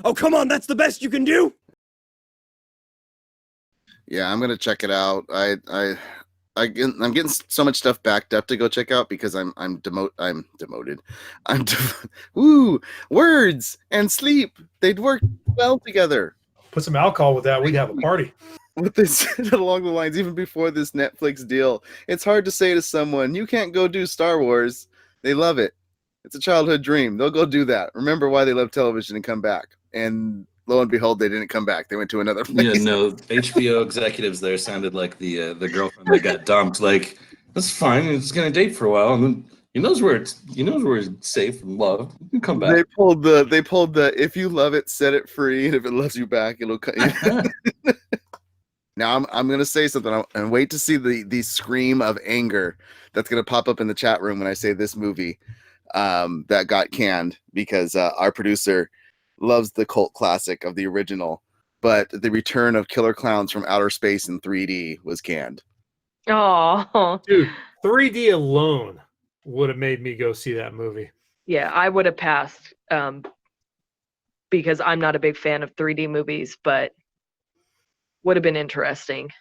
Oh, come on, that's the best you can do? Yeah, I'm gonna check it out. I'm getting so much stuff backed up to go check out because I'm demoted. Woo, words and sleep. They'd work well together. Put some alcohol with that. We'd have a party. What they said along the lines, even before this Netflix deal, it's hard to say to someone, you can't go do Star Wars. They love it. It's a childhood dream. They'll go do that. Remember why they love television and come back. And lo and behold, they didn't come back. They went to another place. Yeah, no, HBO executives there sounded like the girlfriend that got dumped. Like, that's fine. It's gonna date for a while, and then he knows where it's safe and loved. You can come back. They pulled the if you love it, set it free, and if it loves you back, it'll cut you. Now I'm gonna say something and wait to see the scream of anger that's gonna pop up in the chat room when I say this movie that got canned because our producer loves the cult classic of the original, but the return of Killer Clowns from Outer Space in 3D was canned. Oh, dude, 3D alone would have made me go see that movie. Yeah, I would have passed because I'm not a big fan of 3D movies, but would have been interesting.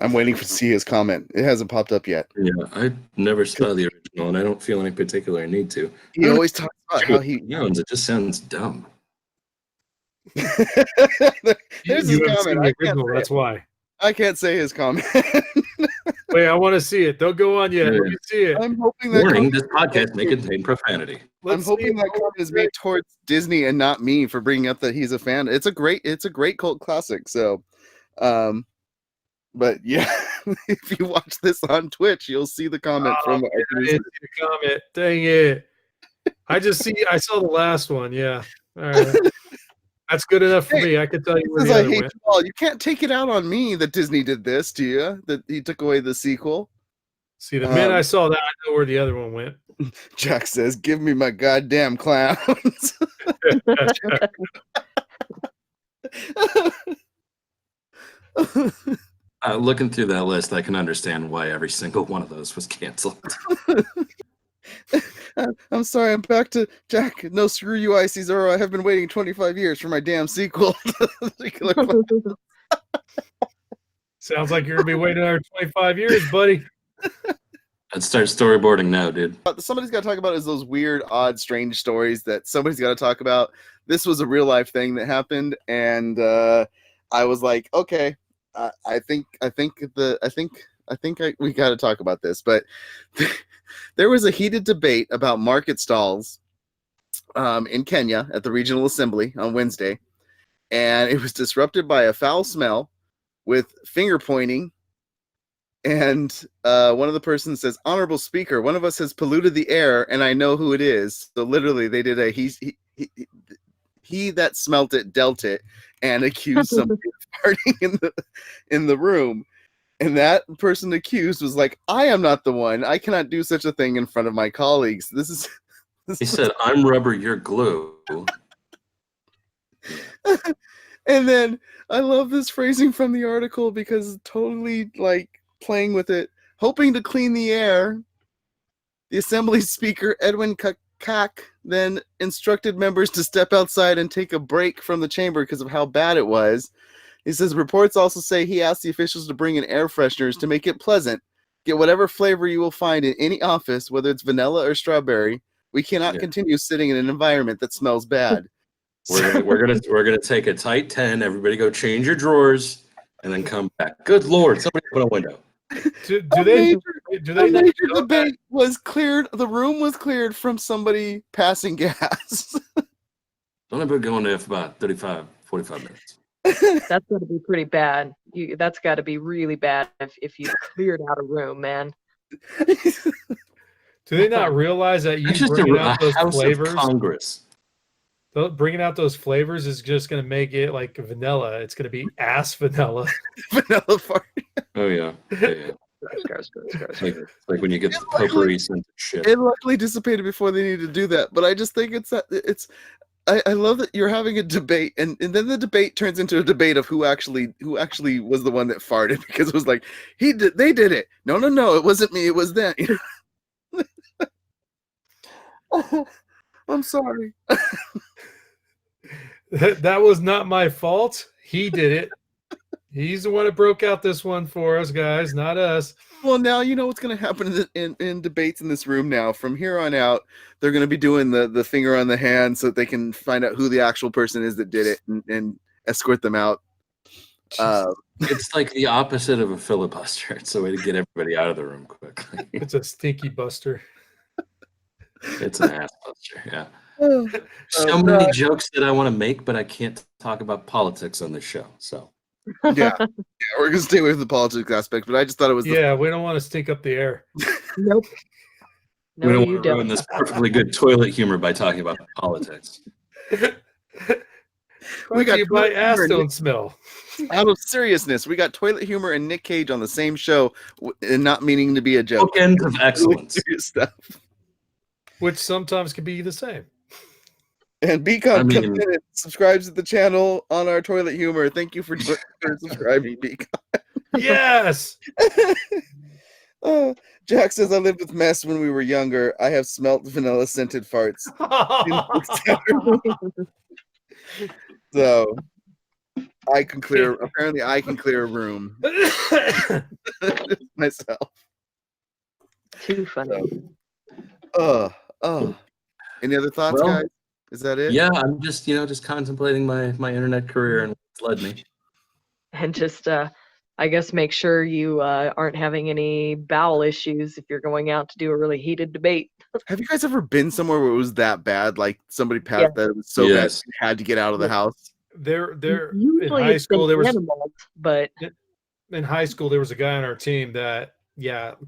I'm waiting to see his comment. It hasn't popped up yet. Yeah, I never saw the original, and I don't feel any particular need to. He always talks about how he sounds. It just sounds dumb. There's You his haven't seen comment. the original, that's why. I can't say his comment. Wait, I want to see it. Don't go on yet. Let me see it. I'm hoping that Warning: this podcast may contain profanity. I'm hoping that comment is made towards Disney and not me for bringing up that he's a fan. It's a great cult classic. So, but yeah, if you watch this on Twitch, you'll see the comment from. I didn't see the comment. Dang it! I saw the last one. Yeah. All right. That's good enough for me. I can tell you where the other went. You can't take it out on me that Disney did this to you. That he took away the sequel. See, the minute I saw that, I know where the other one went. Jack says, "Give me my goddamn clowns." Looking through that list, I can understand why every single one of those was canceled. I'm sorry, I'm back to Jack. No, screw you, Icy Zoro. I have been waiting 25 years for my damn sequel. Sounds like you're going to be waiting another 25 years, buddy. Let's start storyboarding now, dude. Somebody's got to talk about is those weird, odd, strange stories that somebody's got to talk about. This was a real life thing that happened, and I was like, okay, I think we got to talk about this. But there was a heated debate about market stalls in Kenya at the regional assembly on Wednesday, and it was disrupted by a foul smell with finger pointing. And one of the persons says, "Honorable Speaker, one of us has polluted the air, and I know who it is." So literally, they did a he that smelt it dealt it, and accused somebody of farting in the room. And that person accused was like, "I am not the one. I cannot do such a thing in front of my colleagues." He said, "I'm rubber, you're glue." And then I love this phrasing from the article because totally like playing with it, hoping to clean the air. The Assembly Speaker, Edwin Kakak, then instructed members to step outside and take a break from the chamber because of how bad it was. He says reports also say he asked the officials to bring in air fresheners to make it pleasant. Get whatever flavor you will find in any office, whether it's vanilla or strawberry. We cannot continue sitting in an environment that smells bad. We're gonna take a tight 10. Everybody go change your drawers and then come back. Good Lord, somebody open a window. Do they major debate was cleared. The room was cleared from somebody passing gas. Don't ever go in there for about 35, 45 minutes. That's got to be pretty bad. That's got to be really bad if you cleared out a room, man. Do they not realize that you bringing out those flavors? Congress. Bringing out those flavors is just going to make it like vanilla. It's going to be ass vanilla. Vanilla fart. Oh yeah. Gross. Like when you get the potpourri scented shit. It luckily dissipated before they needed to do that. But I just think I love that you're having a debate, and then the debate turns into a debate of who actually was the one that farted, because it was like they did it. No, it wasn't me. It was them. I'm sorry. That was not my fault. He did it. He's the one that broke out this one for us, guys, not us. Well, now you know what's going to happen in debates in this room now. From here on out, they're going to be doing the finger on the hand so that they can find out who the actual person is that did it and escort them out. It's like the opposite of a filibuster. It's a way to get everybody out of the room quickly. It's a stinky buster. It's an ass buster, yeah. So many jokes that I want to make, but I can't talk about politics on this show. So yeah, we're going to stay away from the politics aspect, but I just thought it was we don't want to stink up the air. Nope. No, we don't you want to ruin this perfectly good toilet humor by talking about politics. We got toilet my ass humor. don't smell. Out of seriousness, we got toilet humor and Nick Cage on the same show, and not meaning to be a joke. Bookends of excellence. Serious stuff. Which sometimes can be the same. And Beacon comes in and subscribes to the channel on our toilet humor. Thank you for subscribing, Beacon. Yes. Jack says, I lived with mess when we were younger. I have smelt vanilla scented farts. So I can clear a room myself. Too funny. Any other thoughts, Well, guys? Is that it? Yeah, I'm just contemplating my internet career and what's led me. And just, I guess, make sure you aren't having any bowel issues if you're going out to do a really heated debate. Have you guys ever been somewhere where it was that bad? Like somebody passed that it was so Yes. bad you had to get out of the house? There in Usually high it's school been there was animals, but in high school there was a guy on our team that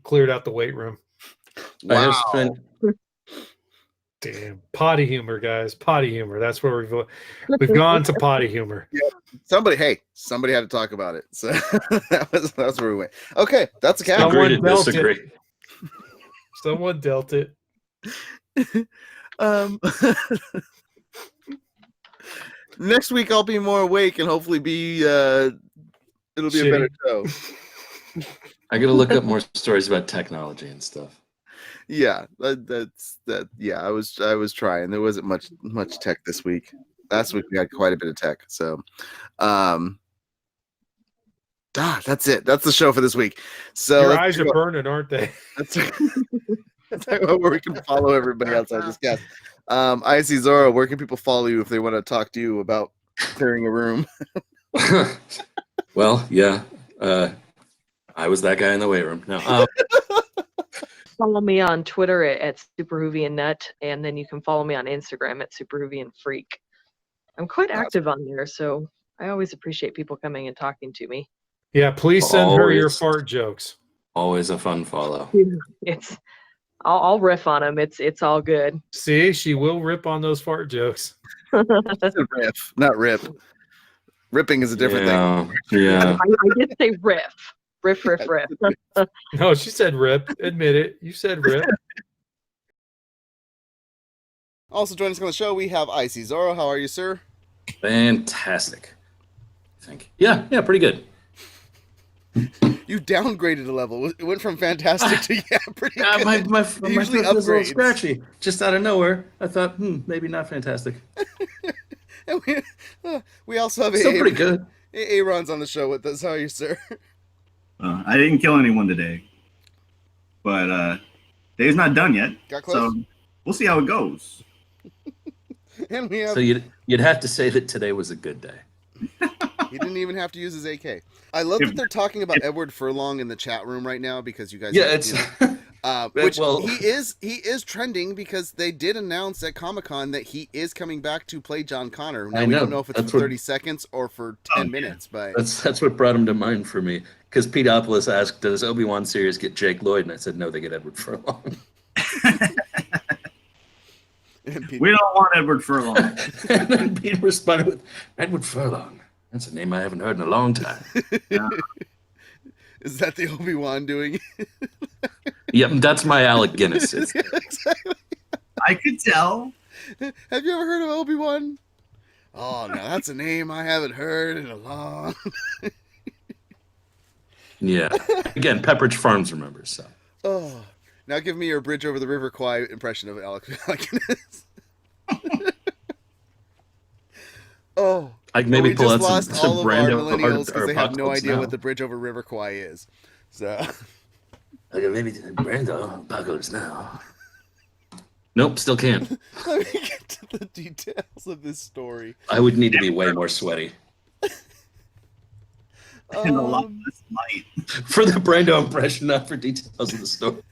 cleared out the weight room. I have spent Damn, potty humor, guys. Potty humor. That's where we've gone to potty humor. Yeah. Somebody had to talk about it. So that's where we went. Okay, that's a cap. Someone agree to dealt disagree. it. Someone dealt it. Next week I'll be more awake and hopefully it'll be Shitty. a better show. I got to look up more stories about technology and stuff. Yeah, yeah, I was trying. There wasn't much tech this week. Last week we had quite a bit of tech. So that's it. That's the show for this week. So Your eyes are burning, aren't they? That's where we can follow everybody outside this cast. I see Zoro. Where can people follow you if they want to talk to you about clearing a room? Well, yeah. I was that guy in the weight room. No. follow me on Twitter at SuperHoovianNut, and then you can follow me on Instagram at SuperHoovianFreak. I'm quite active on there, so I always appreciate people coming and talking to me. Yeah, please send her your Always. fart jokes. Always a fun follow. I'll riff on them. It's all good. See, she will rip on those fart jokes. Riff, not rip. Ripping is a different thing. Yeah. I did say riff. Riff. No, she said rip. Admit it. You said rip. Also joining us on the show, we have Icy Zoro. How are you, sir? Fantastic. I think. Yeah, pretty good. You downgraded a level. It went from fantastic to pretty Yeah, good. my Usually throat was a little upgrades. scratchy. Just out of nowhere, I thought, maybe not fantastic. And we also have Still pretty good. Aaron's on the show with us. How are you, sir? I didn't kill anyone today, but day's not done yet. Got close? So we'll see how it goes. And we have. So you'd have to say that today was a good day. He didn't even have to use his AK. I love that they're talking about Edward Furlong in the chat room right now because you guys. Yeah, have, it's which well- he is trending because they did announce at Comic-Con that he is coming back to play John Connor. Now I we know. don't know if it's That's for what- 30 seconds or for 10 minutes, but that's what brought him to mind for me. Because Peteopolis asked, "Does Obi-Wan series get Jake Lloyd?" And I said, "No, they get Edward Furlong." We don't want Edward Furlong. And then Pete responded with, "Edward Furlong. That's a name I haven't heard in a long time." is that the Obi-Wan doing? Yep, that's my Alec Guinness. It's- Exactly. I could tell. Have you ever heard of Obi-Wan? Oh, no, that's a name I haven't heard in a long. yeah. Again, Pepperidge Farms remembers. So Oh, now give me your Bridge Over the River Kwai impression of Alec Guinness. Oh, I can maybe we pull just out lost some all of our Brando millennials because or they have no Apocalypse idea Now. what the bridge over River Kwai is. So Okay, maybe Brando Apocalypse Now. Nope, still can't. let me get to the details of this story. I would need to be way more sweaty And a lot less light. for the Brando impression, not for details of the story.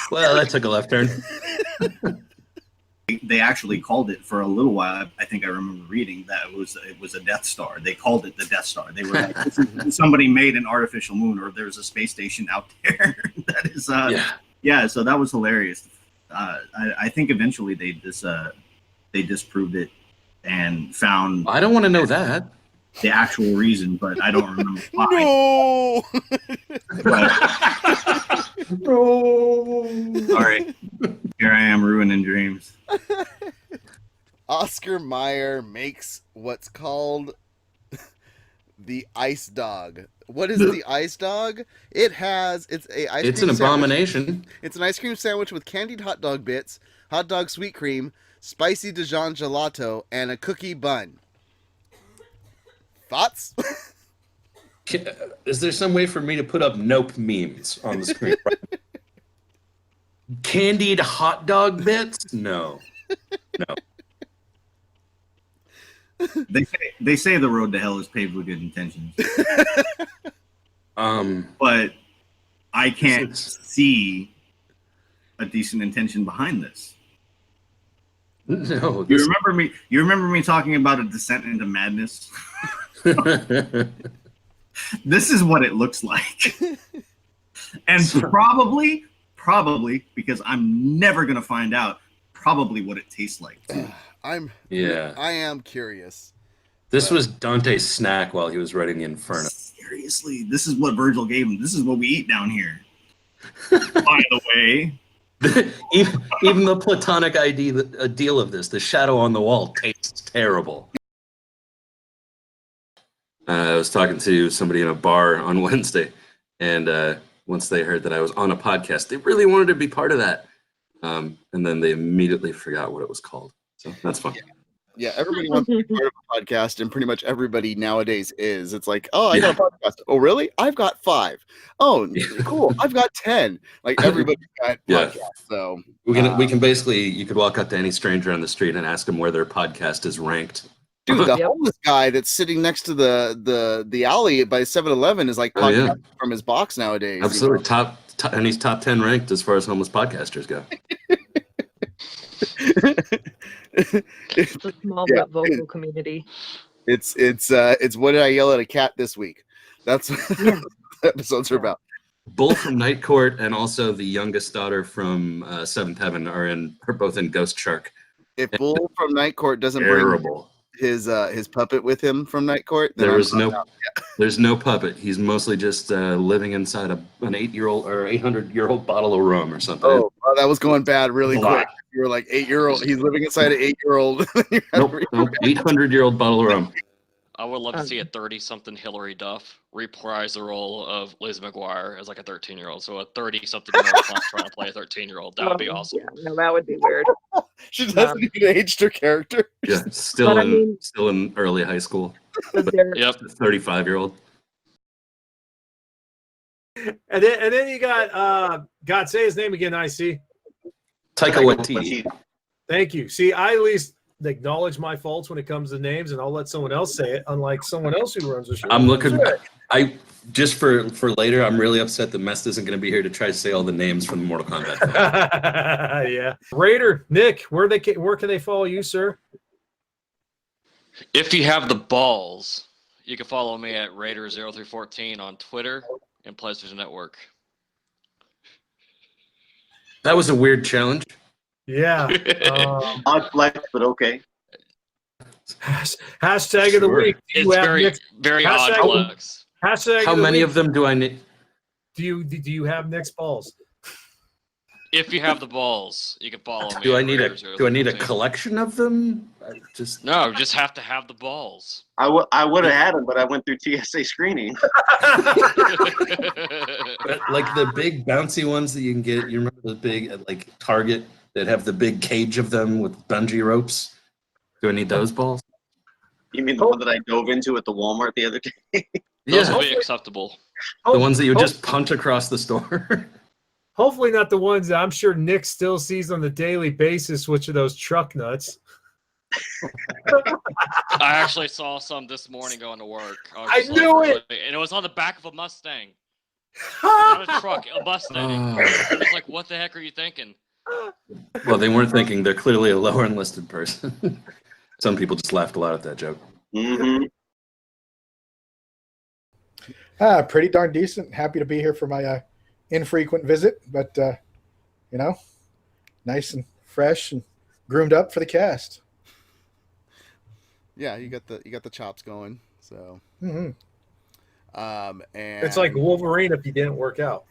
Well, that took a left turn. They actually called it for a little while. I think I remember reading that it was a Death Star. They called it the Death Star. They were like, somebody made an artificial moon, or there's a space station out there. That is, yeah. So that was hilarious. I think eventually they disproved it and found. I don't want to know that. The actual reason, but I don't remember why. No. No. Sorry. Here I am ruining dreams. Oscar Mayer makes what's called the ice dog. What is the ice dog? It's It's an abomination. It's an ice cream sandwich with candied hot dog bits, hot dog sweet cream, spicy Dijon gelato, and a cookie bun. Thoughts? Is there some way for me to put up nope memes on the screen? Candied hot dog bits? No. They say the road to hell is paved with good intentions. But I can't see a decent intention behind this. No. You remember me talking about a descent into madness? This is what it looks like. And probably because I'm never gonna find out probably what it tastes like too. I am curious. This was Dante's snack while he was writing the Inferno. Seriously, this is what Virgil gave him. This is what we eat down here. By the way. even the platonic ideal of this, the shadow on the wall, tastes terrible. I was talking to somebody in a bar on Wednesday, and once they heard that I was on a podcast, they really wanted to be part of that. And then they immediately forgot what it was called. So that's fun. Yeah, everybody wants to be part of a podcast, and pretty much everybody nowadays is. It's like, oh, I got a podcast. Oh, really? I've got 5. Oh, cool. I've got 10. Like everybody's got podcasts. So we can basically, you could walk up to any stranger on the street and ask them where their podcast is ranked. Dude, the homeless guy that's sitting next to the alley by 7-Eleven is like podcasting from his box nowadays. Absolutely, top, and he's top 10 ranked as far as homeless podcasters go. It's a small but vocal community. It's what did I yell at a cat this week? That's what episodes are about. Bull from Night Court and also the youngest daughter from Seventh Heaven are both in Ghost Shark. If Bull from Night Court doesn't bring his puppet with him from Night Court, then there's no puppet. He's mostly just living inside an 8-year-old or 800-year-old bottle of rum or something. Oh, that was going bad really quick. You were like 8-year-old. He's living inside an 8-year-old. Nope, 800-year-old bottle of rum. I would love to see a 30-something Hillary Duff reprise the role of Liz McGuire as like a 13-year-old. So a 30-something-year-old trying to play a 13-year-old. That would be awesome. Yeah, no, that would be weird. She doesn't even aged her character. Yeah, still in early high school. Yep. 35-year-old. And then you got God, say his name again, IC. Taika Waititi. Thank you. See, I at least acknowledge my faults when it comes to names, and I'll let someone else say it, unlike someone else who runs the show. I'm looking. I just for later. I'm really upset that Mest isn't going to be here to try to say all the names from the Mortal Kombat film. Yeah, Raider Nick, where can they follow you, sir? If you have the balls, you can follow me at Raider0314 on Twitter and PlayStation Network. That was a weird challenge. Yeah. Odd flex, but okay. Hashtag of the week. It's very odd flex. Hashtag How many of them do I need? Do you have Nick's balls? If you have the balls, you can follow me. Do I need a collection of them? No, you just have to have the balls. I would have had them, but I went through TSA screening. Like the big bouncy ones that you can get. You remember the big at like Target that have the big cage of them with bungee ropes. Do I need those balls? You mean the one that I dove into at the Walmart the other day? Those Yeah, will be acceptable. the ones that you just punch across the store. Hopefully not the ones that I'm sure Nick still sees on the daily basis, which are those truck nuts. I actually saw some this morning going to work. I was knew it! And it was on the back of a Mustang. Not a truck, a Mustang. Oh. I was like, what the heck are you thinking? Well, they weren't thinking. They're clearly a lower enlisted person. Some people just laughed a lot at that joke. Mm-hmm. Pretty darn decent. Happy to be here for my infrequent visit, but nice and fresh and groomed up for the cast. Yeah, you got the chops going. So, Mm-hmm. and It's like Wolverine if he didn't work out.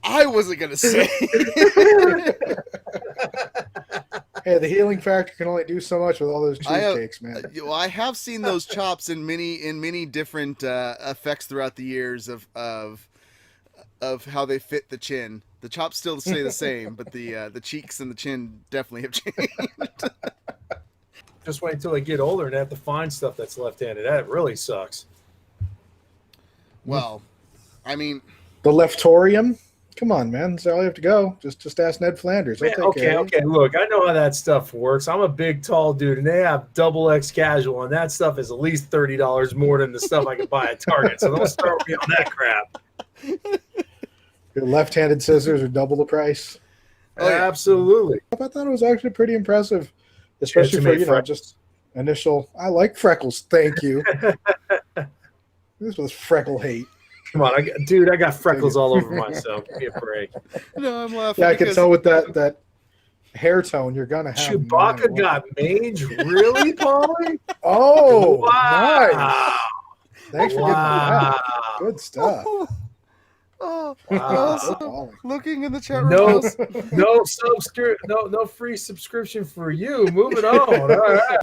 I wasn't gonna say. Hey, the healing factor can only do so much with all those I have- cheesecakes, man. Well, I have seen those chops in many different effects throughout the years of how they fit the chin. The chops still stay the same, but the cheeks and the chin definitely have changed. Just wait until they get older and have to find stuff that's left-handed. That really sucks. Well, I mean, The leftorium? Come on, man. That's all you have to go. Just ask Ned Flanders. He'll Man, take care of you. okay. Look, I know how that stuff works. I'm a big, tall dude, and they have double X casual, and that stuff is at least $30 more than the stuff I can buy at Target. So don't start me on that crap. Your left-handed scissors are double the price. Oh, yeah. Absolutely. I thought it was actually pretty impressive, especially for Freckles. just initial. I like freckles. Thank you. This was freckle hate. Come on, I got freckles all over myself. Give me a break. no, I'm laughing. Yeah, I can because- tell with that hair tone you're gonna have. Chewbacca got mange, really, Polly? Oh, Wow. nice. Thanks for getting Wow. that. Good stuff. Oh, Wow. also, Polly. looking in the chat room. No, also- no free subscription for you. Moving on. All right.